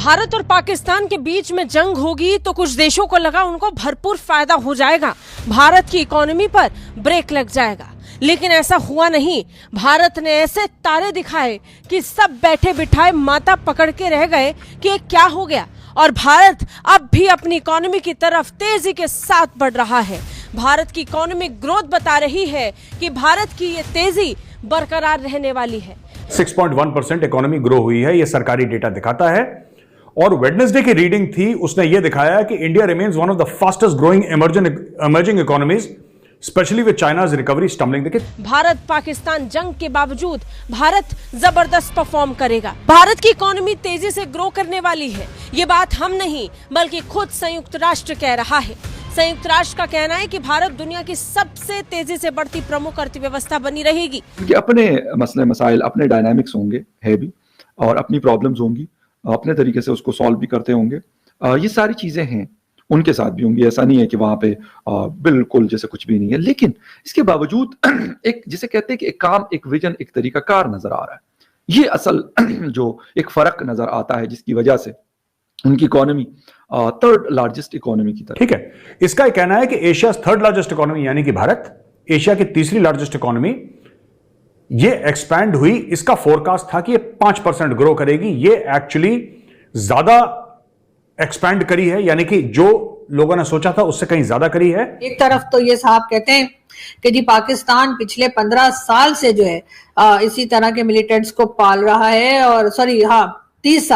भारत और पाकिस्तान के बीच में जंग होगी तो कुछ देशों को लगा उनको भरपूर फायदा हो जाएगा, भारत की इकोनॉमी पर ब्रेक लग जाएगा। लेकिन ऐसा हुआ नहीं। भारत ने ऐसे तारे दिखाए कि सब बैठे बिठाए माथा पकड़ के रह गए कि ये क्या हो गया। और भारत अब भी अपनी इकोनॉमी की तरफ तेजी के साथ बढ़ रहा है। भारत की इकोनॉमिक ग्रोथ बता रही है कि भारत की ये तेजी बरकरार रहने वाली है। 6.1% इकोनॉमी ग्रो हुई है, ये सरकारी डेटा दिखाता है। और वेडनेसडे की रीडिंग थी, उसने ये दिखाया कि India remains one of the fastest growing emerging economies, specially with China's recovery stumbling. देखिए, भारत पाकिस्तान जंग के बावजूद भारत जबरदस्त परफॉर्म करेगा। भारत की इकोनॉमी तेजी से ग्रो करने वाली है, ये बात हम नहीं बल्कि खुद संयुक्त राष्ट्र कह रहा है। संयुक्त राष्ट्र का कहना है कि भारत दुनिया की सबसे तेजी से बढ़ती प्रमुख अर्थव्यवस्था बनी रहेगी। अपने मसले मसाइल, अपने डायनामिक्स होंगे है भी, और अपनी प्रॉब्लम्स होंगी, अपने तरीके से उसको सॉल्व भी करते होंगे। ये सारी चीजें हैं, उनके साथ भी होंगी। ऐसा नहीं है कि वहां पे बिल्कुल जैसे कुछ भी नहीं है, लेकिन इसके बावजूद एक जिसे कहते हैं कि एक काम, एक विजन, एक तरीकाकार नजर आ रहा है। ये असल जो एक फर्क नजर आता है जिसकी वजह से उनकी इकोनॉमी थर्ड लार्जेस्ट इकोनॉमी की तरफ। ठीक है, इसका कहना है कि एशिया थर्ड लार्जेस्ट इकोनॉमी यानी कि भारत एशिया की तीसरी लार्जेस्ट इकोनॉमी ये एक्सपैंड हुई। इसका फोरकास्ट था कि ये 5% ग्रो करेगी, ये एक्चुअली ज्यादा एक्सपैंड करी है, यानी कि जो लोगों ने सोचा था उससे कहीं ज्यादा करी है। एक तरफ तो ये साहब कहते हैं कि जी पाकिस्तान पिछले 15 साल से जो है इसी तरह के मिलिटेंट्स को पाल रहा है, और 30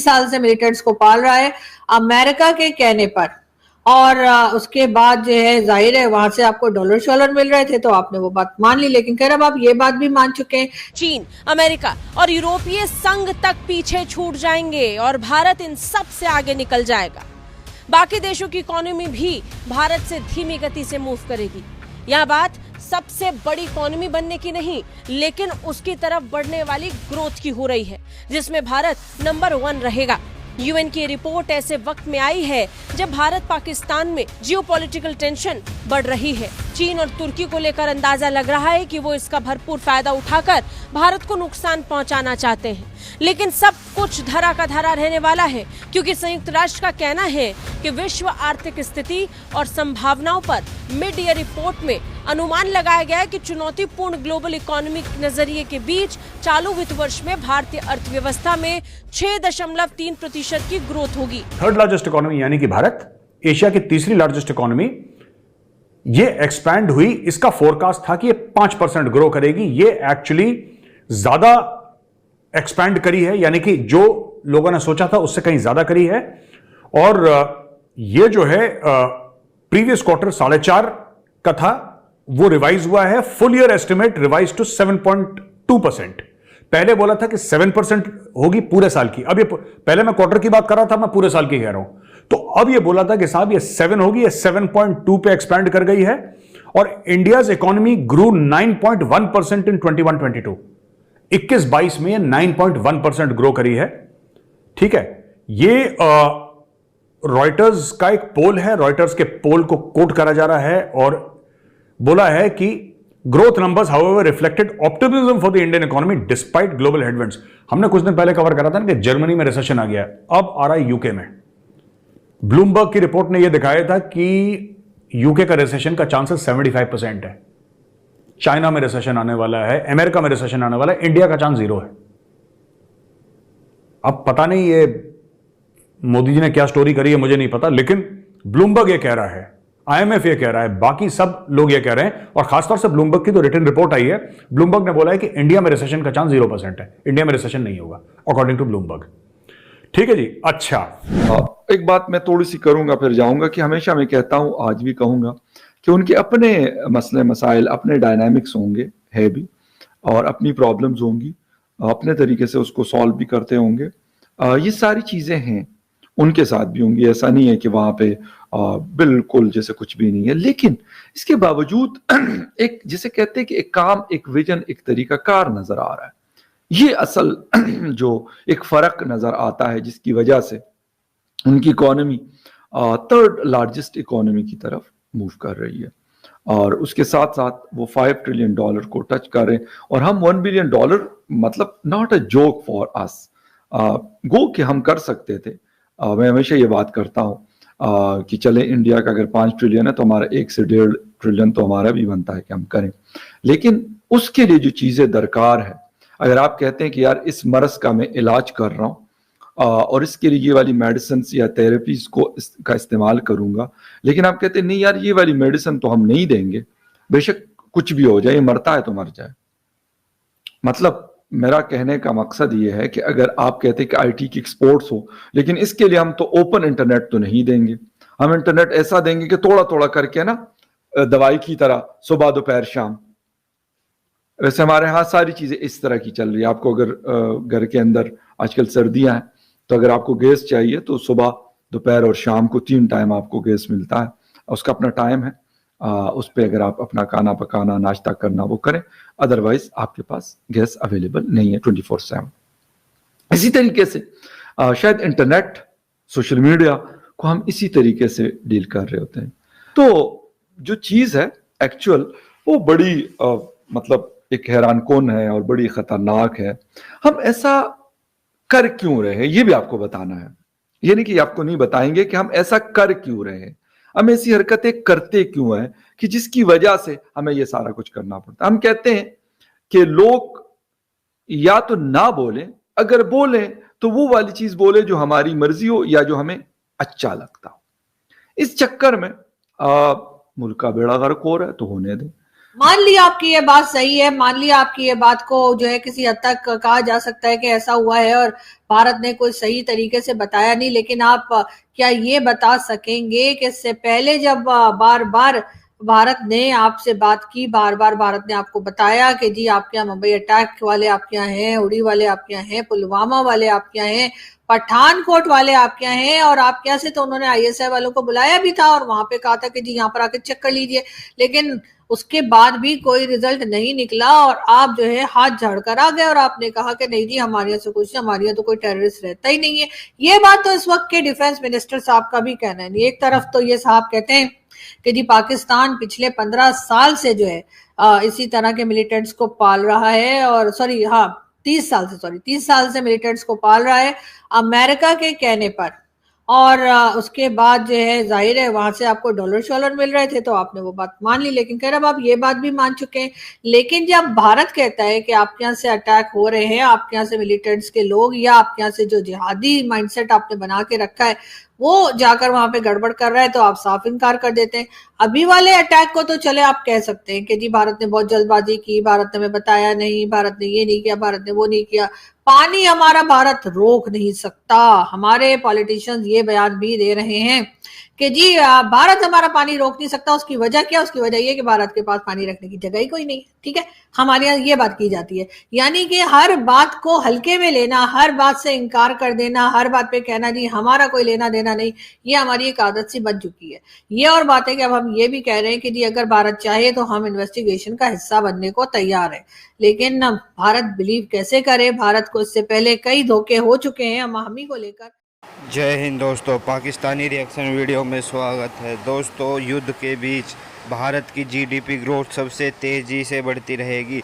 साल से मिलिटेंट्स को पाल रहा है अमेरिका के कहने पर। और उसके बाद जो है जाहिर है वहां से आपको डॉलर मिल रहे थे तो आपने वो बात मान ली, लेकिन खैर अब आप ये बात भी मान चुके हैं। चीन, अमेरिका और यूरोपीय संघ तक पीछे छूट जाएंगे और भारत इन सब से आगे निकल जाएगा। बाकी देशों की इकोनॉमी भी भारत से धीमी गति से मूव करेगी। यह बात सबसे बड़ी इकोनॉमी बनने की नहीं, लेकिन उसकी तरफ बढ़ने वाली ग्रोथ की हो रही है, जिसमें भारत नंबर 1 रहेगा। यूएन की रिपोर्ट ऐसे वक्त में आई है जब भारत पाकिस्तान में जियोपॉलिटिकल टेंशन बढ़ रही है। चीन और तुर्की को लेकर अंदाजा लग रहा है कि वो इसका भरपूर फायदा उठाकर भारत को नुकसान पहुंचाना चाहते हैं, लेकिन सब कुछ धरा का धरा रहने वाला है, क्योंकि संयुक्त राष्ट्र का कहना है कि विश्व आर्थिक स्थिति और संभावनाओं पर मिड ईयर रिपोर्ट में अनुमान लगाया गया है कि चुनौतीपूर्ण ग्लोबल इकोनॉमिक नजरिए के बीच चालू वित्त वर्ष में भारतीय अर्थव्यवस्था में 6.3% की ग्रोथ होगी। थर्ड लार्जेस्ट इकोनॉमी यानी कि भारत एशिया की तीसरी लार्जेस्ट इकोनॉमी ये एक्सपैंड हुई। इसका फोरकास्ट था कि ये 5% ग्रो करेगी, ये एक्चुअली ज्यादा एक्सपैंड करी है, यानी कि जो लोगों ने सोचा था उससे कहीं ज्यादा करी है। और ये जो है प्रीवियस क्वार्टर 4.5 का था, वो रिवाइज हुआ है। Full year estimate revise to 7.2%। पहले बोला था कि 7% होगी पूरे साल की। अब ये पहले मैं क्वार्टर की बात कर रहा था, मैं पूरे साल की कह रहा हूं। तो अब ये बोला था कि साहब ये 7 होगी, ये 7.2 पे एक्सपैंड कर गई है। और इंडियाज इकोनॉमी ग्रू 9.1% इन 21-22। 21-22 में 9.1% ग्रो करी है। ठीक है, ये रॉयटर्स का एक पोल है, रॉयटर्स के पोल को कोट करा जा रहा है और बोला है कि growth numbers however reflected optimism for the Indian economy despite global headwinds. हमने कुछ दिन पहले कवर करा था ना कि जर्मनी में रिसेशन आ गया, अब आ रहा है यूके में। ब्लूमबर्ग की रिपोर्ट ने यह दिखाया था कि यूके का रिसेशन का चांसेस 75% है। चाइना में रिसेशन आने वाला है, अमेरिका में रिसेशन आने वाला है, इंडिया का चांस 0 है। अब पता नहीं ये मोदी जी ने क्या स्टोरी करी है, मुझे नहीं पता, लेकिन ब्लूमबर्ग ये कह रहा है, आईएमएफ ये कह रहा है, बाकी सब लोग ये कह रहे हैं। और खासतौर से ब्लूमबर्ग की तो रिटन रिपोर्ट आई है। ब्लूमबर्ग ने बोला है कि इंडिया में रिसेशन का चांस 0% है, इंडिया में रिसेशन नहीं होगा अकॉर्डिंग टू ब्लूमबर्ग। ठीक है जी। अच्छा, एक बात मैं थोड़ी सी करूंगा फिर जाऊंगा कि हमेशा मैं कहता हूं, आज भी कहूंगा कि उनके अपने मसले मसाइल, अपने डायनामिक्स होंगे है भी, और अपनी प्रॉब्लम्स होंगी, अपने तरीके से उसको सॉल्व भी करते होंगे। ये सारी चीजें हैं, उनके साथ भी होंगी। ऐसा नहीं है कि वहां पे बिल्कुल जैसे कुछ भी नहीं है, लेकिन इसके बावजूद एक जिसे कहते हैं कि एक काम, एक विजन, एक तरीकाकार नजर आ रहा है। ये असल जो एक फर्क नजर आता है जिसकी वजह से उनकी इकोनॉमी थर्ड लार्जेस्ट इकोनॉमी की तरफ मूव कर रही है, और उसके साथ साथ वो $5 ट्रिलियन को टच कर रहे हैं। और हम $1 बिलियन, मतलब not a joke for us, गो कि हम कर सकते थे। मैं हमेशा ये बात करता हूँ कि चले इंडिया का अगर 5 ट्रिलियन है तो हमारा 1 से 1.5 ट्रिलियन तो हमारा भी बनता है कि हम करें, लेकिन उसके लिए जो चीजें दरकार है, अगर आप कहते हैं कि यार इस मरज का मैं इलाज कर रहा हूँ और इसके लिए ये वाली मेडिसिन या थेरेपीज का इस्तेमाल करूंगा, लेकिन आप कहते हैं नहीं यार ये वाली मेडिसिन तो हम नहीं देंगे, बेशक कुछ भी हो जाए, ये मरता है तो मर जाए। मतलब मेरा कहने का मकसद ये है कि अगर आप कहते हैं कि आईटी की एक्सपोर्ट्स हो, लेकिन इसके लिए हम तो ओपन इंटरनेट तो नहीं देंगे, हम इंटरनेट ऐसा देंगे कि थोड़ा थोड़ा करके ना दवाई की तरह सुबह दोपहर शाम। वैसे हमारे यहाँ सारी चीजें इस तरह की चल रही है। आपको अगर घर के अंदर आजकल सर्दियां हैं तो अगर आपको गैस चाहिए तो सुबह दोपहर और शाम को 3 टाइम आपको गैस मिलता है, उसका अपना टाइम है। उस पर अगर आप अपना खाना पकाना नाश्ता करना वो करें, अदरवाइज आपके पास गैस अवेलेबल नहीं है 24/7। इसी तरीके से शायद इंटरनेट सोशल मीडिया को हम इसी तरीके से डील कर रहे होते हैं। तो जो चीज है एक्चुअल वो बड़ी मतलब एक हैरानकुन है और बड़ी खतरनाक है। हम ऐसा कर क्यों रहे हैं ये भी आपको बताना है, ये नहीं कि आपको नहीं बताएंगे कि हम ऐसा कर क्यों रहे हैं, हम ऐसी हरकतें करते क्यों हैं कि जिसकी वजह से हमें ये सारा कुछ करना पड़ता है। हम कहते हैं कि लोग या तो ना बोलें, अगर बोलें तो वो वाली चीज बोले जो हमारी मर्जी हो या जो हमें अच्छा लगता हो। इस चक्कर में मुल्क का बेड़ा गर्क हो रहा है तो होने दें। मान लिया आपकी ये बात सही है, मान लिया आपकी ये बात को जो है किसी हद तक कहा जा सकता है कि ऐसा हुआ है और भारत ने कोई सही तरीके से बताया नहीं, लेकिन आप क्या ये बता सकेंगे कि इससे पहले जब बार बार भारत ने आपसे बात की, बार बार भारत ने आपको बताया कि जी आपके यहाँ मुंबई अटैक वाले आपके यहाँ हैं, उड़ी वाले आपके यहाँ हैं, पुलवामा वाले आपके यहाँ हैं, पठानकोट वाले आपके यहाँ हैं, और आपके यहाँ से तो उन्होंने आईएसआई वालों को बुलाया भी था और वहां पे कहा था कि जी यहाँ पर आके चेक कर लीजिए, लेकिन उसके बाद भी कोई रिजल्ट नहीं निकला और आप जो है हाथ झाड़कर आ गए और आपने कहा कि नहीं जी हमारे यहाँ से कुछ, हमारे यहाँ तो कोई टेररिस्ट रहता ही नहीं है। ये बात तो इस वक्त के डिफेंस मिनिस्टर साहब का भी कहना है। एक तरफ तो ये साहब कहते हैं कि जी पाकिस्तान पिछले 15 साल से जो है इसी तरह के मिलिटेंट्स को पाल रहा है, और 30 साल से मिलिटेंट्स को पाल रहा है अमेरिका के कहने पर। और उसके बाद जो है जाहिर है वहां से आपको डॉलर मिल रहे थे तो आपने वो बात मान ली, लेकिन खैर अब आप ये बात भी मान चुके हैं। लेकिन जब भारत कहता है कि आपके यहाँ से अटैक हो रहे हैं, आपके यहाँ से मिलिटेंट्स के लोग या आपके यहाँ से जो जिहादी माइंडसेट आपने बना के रखा है वो जाकर वहां पे गड़बड़ कर रहा है, तो आप साफ इनकार कर देते हैं। अभी वाले अटैक को तो चले आप कह सकते हैं कि जी भारत ने बहुत जल्दबाजी की, भारत ने हमें बताया नहीं, भारत ने ये नहीं किया, भारत ने वो नहीं किया। पानी हमारा भारत रोक नहीं सकता। हमारे पॉलिटिशियंस ये बयान भी दे रहे हैं कि जी भारत हमारा पानी रोक नहीं सकता। उसकी वजह क्या? उसकी वजह ये कि भारत के पास पानी रखने की जगह ही कोई नहीं है। ठीक है, हमारे यहाँ ये बात की जाती है, यानी कि हर बात को हल्के में लेना, हर बात से इनकार कर देना, हर बात पे कहना जी हमारा कोई लेना देना नहीं, ये हमारी एक आदत सी बन चुकी है। ये और बात है कि अब हम ये भी कह रहे हैं कि जी अगर भारत चाहे तो हम इन्वेस्टिगेशन का हिस्सा बनने को तैयार है, लेकिन भारत बिलीव कैसे करे? भारत को इससे पहले कई धोखे हो चुके हैं हम ही को लेकर। जय हिंद दोस्तों, पाकिस्तानी रिएक्शन वीडियो में स्वागत है। दोस्तों, युद्ध के बीच भारत की जीडीपी ग्रोथ सबसे तेज़ी से बढ़ती रहेगी,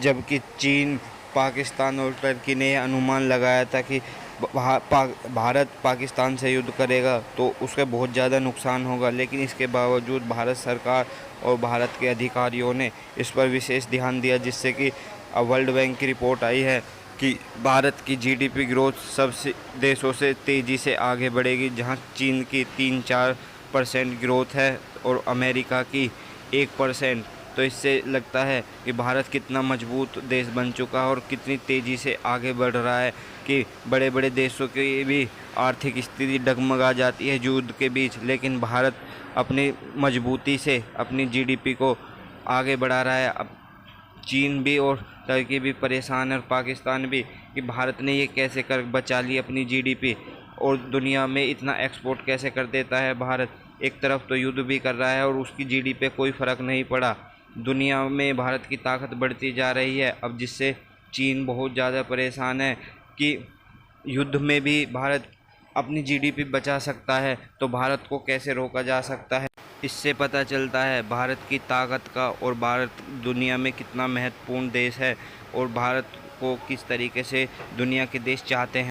जबकि चीन, पाकिस्तान और टर्की ने अनुमान लगाया था कि भारत पाकिस्तान से युद्ध करेगा तो उसके बहुत ज़्यादा नुकसान होगा। लेकिन इसके बावजूद भारत सरकार और भारत के अधिकारियों ने इस पर विशेष ध्यान दिया, जिससे कि वर्ल्ड बैंक की रिपोर्ट आई है कि भारत की जीडीपी ग्रोथ सबसे देशों से तेज़ी से आगे बढ़ेगी, जहां चीन की 3-4% ग्रोथ है और अमेरिका की 1%। तो इससे लगता है कि भारत कितना मजबूत देश बन चुका है और कितनी तेज़ी से आगे बढ़ रहा है कि बड़े बड़े देशों की भी आर्थिक स्थिति डगमगा जाती है युद्ध के बीच, लेकिन भारत अपनी मजबूती से अपनी जीडीपी को आगे बढ़ा रहा है। अब चीन भी और टर्की भी परेशान है और पाकिस्तान भी कि भारत ने ये कैसे कर बचा ली अपनी जीडीपी और दुनिया में इतना एक्सपोर्ट कैसे कर देता है भारत। एक तरफ तो युद्ध भी कर रहा है और उसकी जीडीपी पे कोई फ़र्क नहीं पड़ा। दुनिया में भारत की ताकत बढ़ती जा रही है, अब जिससे चीन बहुत ज़्यादा परेशान है कि युद्ध में भी भारत अपनी जीडीपी बचा सकता है, तो भारत को कैसे रोका जा सकता है। इससे पता चलता है भारत की ताकत का और भारत दुनिया में कितना महत्वपूर्ण देश है और भारत को किस तरीके से दुनिया के देश चाहते हैं।